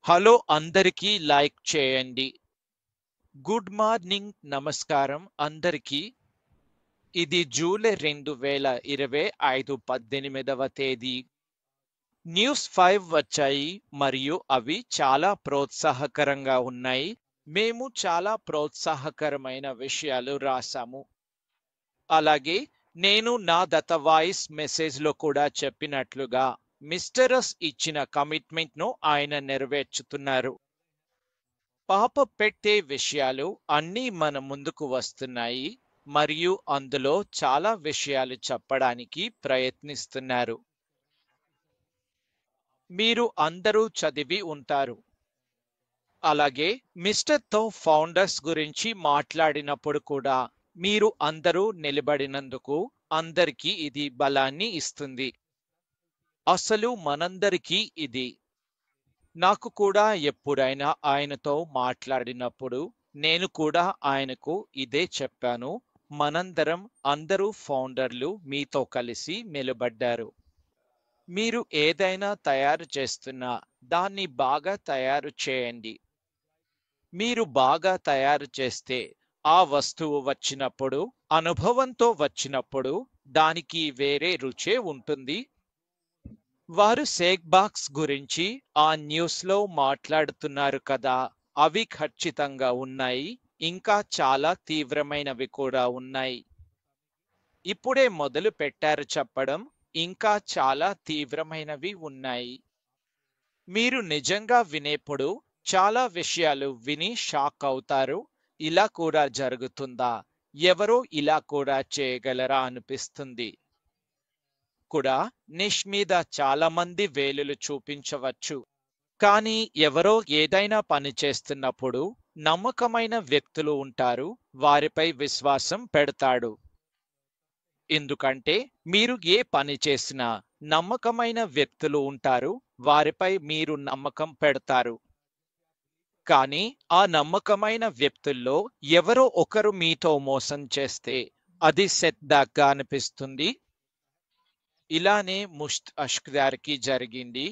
Hello అందరికీ like చేయండి. Good morning, నమస్కారం అందరికీ. ఇది జూలై 2025 18వ తేదీ. న్యూస్ 5 వచ్చాయి మరియు అవి చాలా ప్రోత్సాహకరంగా ఉన్నాయి. మేము చాలా ప్రోత్సాహకరమైన విషయాలు రాసాము. అలాగే నేను నా దత వాయిస్ మెసేజ్లో కూడా చెప్పినట్లుగా మిస్టరస్ ఇచ్చిన కమిట్మెంట్ను ఆయన నెరవేర్చుతున్నారు. పాప పెట్టే విషయాలు అన్నీ మన ముందుకు వస్తున్నాయి మరియు అందులో చాలా విషయాలు చెప్పడానికి ప్రయత్నిస్తున్నారు. మీరు అందరూ చదివి ఉంటారు. అలాగే మిస్టర్ తో ఫౌండర్స్ గురించి మాట్లాడినప్పుడు కూడా మీరు అందరూ నిలబడినందుకు అందరికీ ఇది బలాన్ని ఇస్తుంది. అసలు మనందరికీ ఇది. నాకు కూడా ఎప్పుడైనా ఆయనతో మాట్లాడినప్పుడు నేను కూడా ఆయనకు ఇదే చెప్పాను. మనందరం అందరూ ఫౌండర్లు మీతో కలిసి నిలబడ్డారు. మీరు ఏదైనా తయారు చేస్తున్నా దాన్ని బాగా తయారు చేయండి. మీరు బాగా తయారు చేస్తే ఆ వస్తువు వచ్చినప్పుడు, అనుభవంతో వచ్చినప్పుడు దానికి వేరే రుచే ఉంటుంది. వారు సేక్ బాక్స్ గురించి ఆ న్యూస్లో మాట్లాడుతున్నారు కదా, అవి ఖచ్చితంగా ఉన్నాయి. ఇంకా చాలా తీవ్రమైనవి కూడా ఉన్నాయి. ఇప్పుడే మొదలు పెట్టారు చెప్పడం, ఇంకా చాలా తీవ్రమైనవి ఉన్నాయి. మీరు నిజంగా వినేప్పుడు చాలా విషయాలు విని షాక్ అవుతారు. ఇలా కూడా జరుగుతుందా, ఎవరో ఇలా కూడా చేయగలరా అనిపిస్తుంది కూడా. నిష్ మీద చాలా మంది వేలులు చూపించవచ్చు, కానీ ఎవరో ఏదైనా పని చేస్తున్నప్పుడు నమ్మకమైన వ్యక్తులు ఉంటారు, వారిపై విశ్వాసం పెడతాడు. ఎందుకంటే మీరు ఏ పని చేసినా నమ్మకమైన వ్యక్తులు ఉంటారు, వారిపై మీరు నమ్మకం పెడతారు. కానీ ఆ నమ్మకమైన వ్యక్తుల్లో ఎవరో ఒకరు మీతో మోసం చేస్తే అది సెట్ బ్యాక్ గా అనిపిస్తుంది. ఇలానే ముష్త్ అష్క్ గారికి జరిగింది.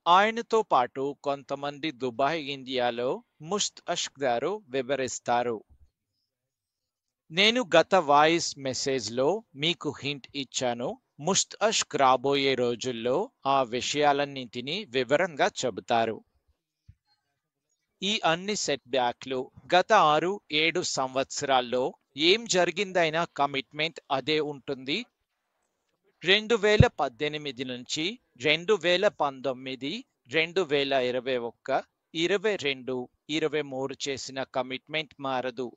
ఆయనతో పాటు కొంతమంది దుబాయ్ ఇండియాలో ముష్త్ అష్క్ గారు వివరిస్తారు. నేను గత వాయిస్ మెసేజ్ లో మీకు హింట్ ఇచ్చాను. ముష్త్ అష్క్ రాబోయే రోజుల్లో ఆ విషయాలన్నింటినీ వివరంగా చెబుతారు. ఈ అన్ని సెట్ బ్యాక్లు గత 6-7 సంవత్సరాల్లో ఏం జరిగిందైనా కమిట్మెంట్ అదే ఉంటుంది. 2018 నుంచి 2019, 2021, 22, 23 చేసిన కమిట్మెంట్ మారదు.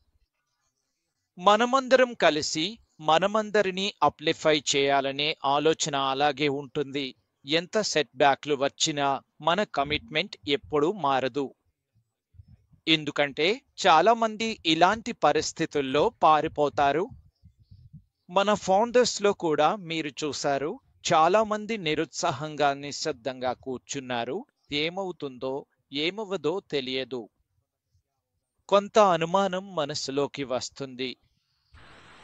మనమందరం కలిసి మనమందరినీ అప్లిఫై చేయాలనే ఆలోచన అలాగే ఉంటుంది. ఎంత సెట్ బ్యాక్లు వచ్చినా మన కమిట్మెంట్ ఎప్పుడూ మారదు. ఎందుకంటే చాలా మంది ఇలాంటి పరిస్థితుల్లో పారిపోతారు. మన ఫౌండర్స్ లో కూడా మీరు చూశారు, చాలా మంది నిరుత్సాహంగా నిశ్శబ్దంగా కూర్చున్నారు. ఏమవుతుందో ఏమవదో తెలియదు. కొంత అనుమానం మనసులోకి వస్తుంది.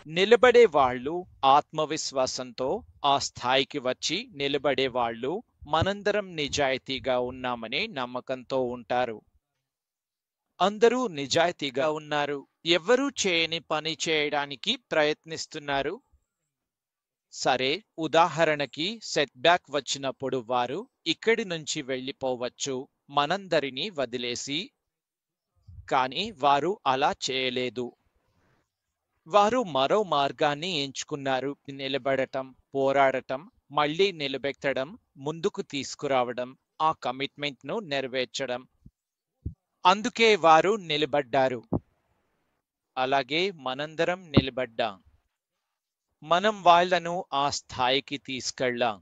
నిలబడే వాళ్ళు ఆత్మవిశ్వాసంతో ఆ స్థాయికి వచ్చి నిలబడే వాళ్ళు మనందరం నిజాయితీగా ఉన్నామనే నమ్మకంతో ఉంటారు. అందరూ నిజాయితీగా ఉన్నారు. ఎవ్వరూ చేయని పని చేయడానికి ప్రయత్నిస్తున్నారు. సరే, ఉదాహరణకి సెట్ బ్యాక్ వచ్చినప్పుడు వారు ఇక్కడి నుంచి వెళ్ళిపోవచ్చు, మనందరినీ వదిలేసి. కానీ వారు అలా చేయలేదు. వారు మరో మార్గాన్ని ఎంచుకున్నారు. నిలబడటం, పోరాడటం, మళ్ళీ నిలబెట్టడం, ముందుకు తీసుకురావడం, ఆ కమిట్మెంట్ ను నెరవేర్చడం. అందుకే వారు నిలబడ్డారు. అలాగే మనందరం నిలబడ్డాం. మనం వాళ్ళను ఆ స్థాయికి తీసుకెళ్ళాం.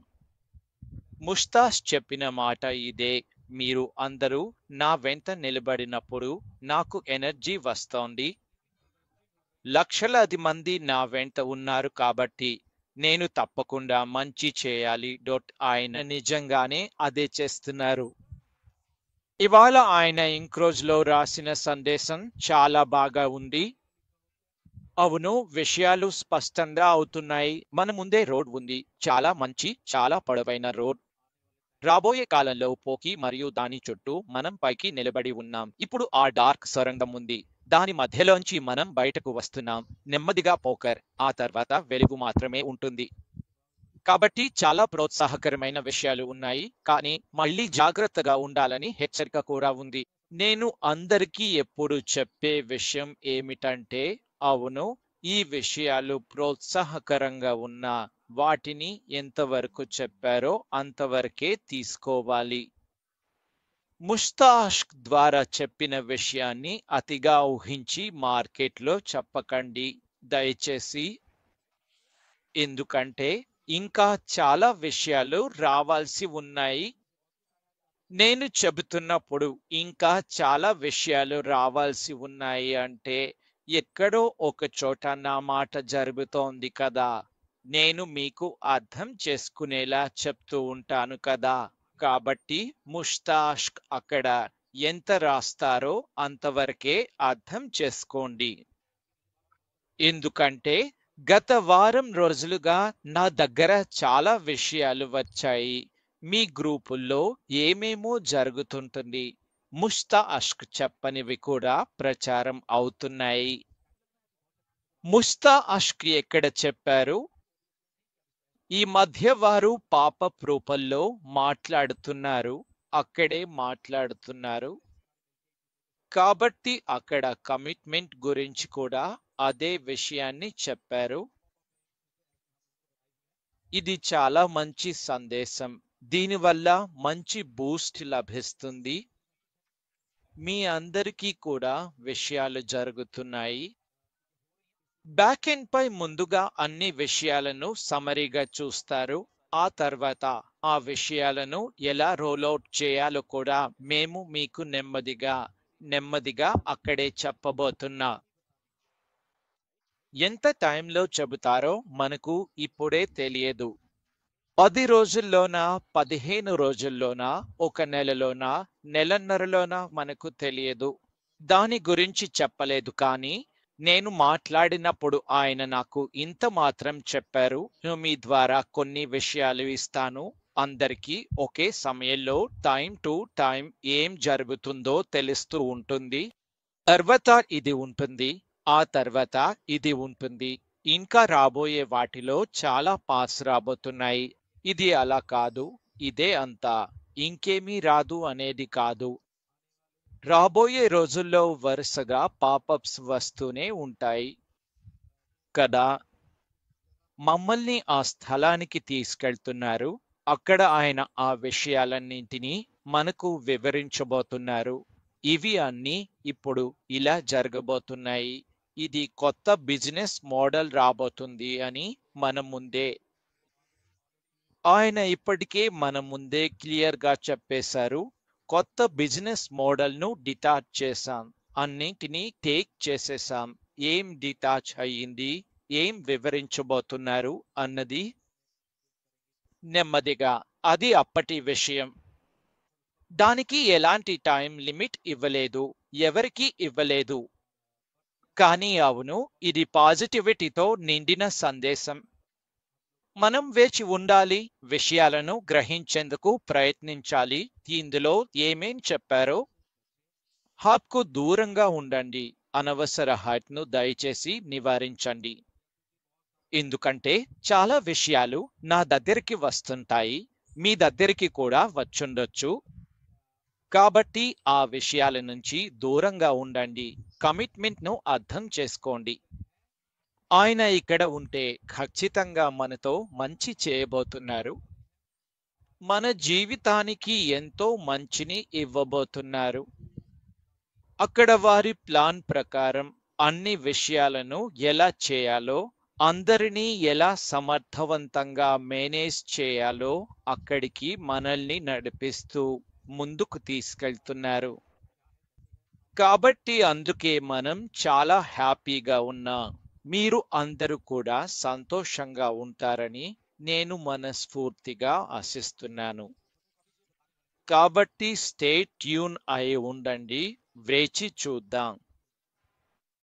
ముస్తాష్ చెప్పిన మాట ఇదే. మీరు అందరూ నా వెంట నిలబడినప్పుడు నాకు ఎనర్జీ వస్తోంది. లక్షలాది మంది నా వెంట ఉన్నారు కాబట్టి నేను తప్పకుండా మంచి చేయాలి. ఆయన నిజంగానే అదే చేస్తున్నారు. ఇవాళ ఆయన ఇంక్రోజ్లో రాసిన సందేశం చాలా బాగా ఉంది. అవును, విషయాలు స్పష్టంగా అవుతున్నాయి. మన ముందే రోడ్ ఉంది, చాలా మంచి, చాలా పొడవైన రోడ్. రాబోయే కాలంలో పోకి మరియు దాని చుట్టూ మనం పైకి నిలబడి ఉన్నాం. ఇప్పుడు ఆ డార్క్ సొరంగం ఉంది. దాని మధ్యలోంచి మనం బయటకు వస్తున్నాం. నెమ్మదిగా పోకర్. ఆ తర్వాత వెలుగు మాత్రమే ఉంటుంది. కాబట్టి చాలా ప్రోత్సాహకరమైన విషయాలు ఉన్నాయి. కానీ మళ్ళీ జాగ్రత్తగా ఉండాలని హెచ్చరిక కూడా ఉంది. నేను అందరికీ ఎప్పుడు చెప్పే విషయం ఏమిటంటే, అవును, ఈ విషయాలు ప్రోత్సాహకరంగా ఉన్నా వాటిని ఎంతవరకు చెప్పారో అంతవరకే తీసుకోవాలి. ముస్తాష్క్ ద్వారా చెప్పిన విషయాన్ని అతిగా ఊహించి మార్కెట్లో చెప్పకండి దయచేసి. ఎందుకంటే ఇంకా చాలా విషయాలు రావాల్సి ఉన్నాయి. నేను చెబుతున్నప్పుడు ఇంకా చాలా విషయాలు రావాల్సి ఉన్నాయి అంటే ఎక్కడో ఒక చోట నా మాట జరుగుతోంది కదా. నేను మీకు అర్థం చేసుకునేలా చెప్తూ ఉంటాను కదా. కాబట్టి ముస్తాష్క్ అక్కడ ఎంత రాస్తారో అంతవరకే అర్థం చేసుకోండి. ఎందుకంటే గత వారం రోజులుగా నా దగ్గర చాలా విషయాలు వచ్చాయి. మీ గ్రూపుల్లో ఏమేమో జరుగుతుంటుంది. ముస్తాష్క్ చెప్పనివి కూడా ప్రచారం అవుతున్నాయి. ముస్తాష్క్ ఎక్కడ చెప్పారు? ఈ మధ్య వారు పాపప్ రూపంలో మాట్లాడుతున్నారు. అక్కడే మాట్లాడుతున్నారు. కాబట్టి అక్కడ కమిట్మెంట్ గురించి కూడా అదే విషయాన్ని చెప్పారు. ఇది చాలా మంచి సందేశం. దీనివల్ల మంచి బూస్ట్ లభిస్తుంది. మీ అందరికీ కూడా విషయాలు జరుగుతున్నాయి. బ్యాక్ ఎండ్ పై ముందుగా అన్ని విషయాలను సమరీగా చూస్తారు. ఆ తర్వాత ఆ విషయాలను ఎలా రోల్అవుట్ చేయాలో కూడా మేము మీకు నెమ్మదిగా అక్కడే చెప్పబోతున్నా. ఎంత టైంలో చెబుతారో మనకు ఇప్పుడే తెలియదు. 10 రోజుల్లోనా, 15 రోజుల్లోనా, ఒక నెలలోనా, నెలన్నరలోనా మనకు తెలియదు. దాని గురించి చెప్పలేదు. కానీ నేను మాట్లాడినప్పుడు ఆయన నాకు ఇంత మాత్రం చెప్పారు. నేను మీ ద్వారా కొన్ని విషయాలు ఇస్తాను. అందరికీ ఒకే సమయంలో టైం టు టైం ఏం జరుగుతుందో తెలుస్తూ ఉంటుంది. తర్వాత ఇది ఉంటుంది. ఆ తర్వాత ఇది ఉంటుంది. ఇంకా రాబోయే వాటిలో చాలా పాస్ రాబోతున్నాయి. ఇది అలా కాదు. ఇదే అంతా. ఇంకేమీ రాదు అనేది కాదు. రాబోయే రోజుల్లో వరుసగా పాపప్స్ వస్తూనే ఉంటాయి కదా. మమ్మల్ని ఆ స్థలానికి తీసుకెళ్తున్నారు. అక్కడ ఆయన ఆ విషయాలన్నింటినీ మనకు వివరించబోతున్నారు. ఇవి అన్నీ ఇప్పుడు ఇలా జరగబోతున్నాయి. ఇది కొత్త బిజినెస్ మోడల్ రాబోతుంది అని మన ముందే ఆయన ఇప్పటికే మన ముందే క్లియర్గా చెప్పేశారు. కొత్త బిజినెస్ మోడల్ను డిటాచ్ చేశాం. అన్నింటినీ టేక్ చేసేసాం. ఏం డిటాచ్ అయ్యింది, ఏం వివరించబోతున్నారు అన్నది నెమ్మదిగా. అది అప్పటి విషయం. దానికి ఎలాంటి టైం లిమిట్ ఇవ్వలేదు. ఎవరికీ ఇవ్వలేదు. కానీ అవును, ఇది పాజిటివిటీతో నిండిన సందేశం. మనం వేచి ఉండాలి. విషయాలను గ్రహించేందుకు ప్రయత్నించాలి. ఇందులో ఏమేం చెప్పారో హాప్కు దూరంగా ఉండండి. అనవసర హైట్ను దయచేసి నివారించండి. ఎందుకంటే చాలా విషయాలు నా దగ్గరికి వస్తుంటాయి. మీ దగ్గరికి కూడా వచ్చుండొచ్చు. కాబట్టి ఆ విషయాల నుంచి దూరంగా ఉండండి. కమిట్మెంట్ను అర్థం చేసుకోండి. ఆయన ఇక్కడ ఉంటే ఖచ్చితంగా మనతో మంచి చేయబోతున్నారు. మన జీవితానికి ఎంతో మంచిని ఇవ్వబోతున్నారు. అక్కడ వారి ప్లాన్ ప్రకారం అన్ని విషయాలను ఎలా చేయాలో, అందరినీ ఎలా సమర్థవంతంగా మేనేజ్ చేయాలో అక్కడికి మనల్ని నడిపిస్తూ ముందుకు తీసుకెళ్తున్నారు. కాబట్టి అందుకే మనం చాలా హ్యాపీగా ఉన్నాం. మీరు అందరూ కూడా సంతోషంగా ఉంటారని నేను మనస్ఫూర్తిగా ఆశిస్తున్నాను. కాబట్టి స్టే ట్యూన్ అయి ఉండండి. వేచి చూద్దాం.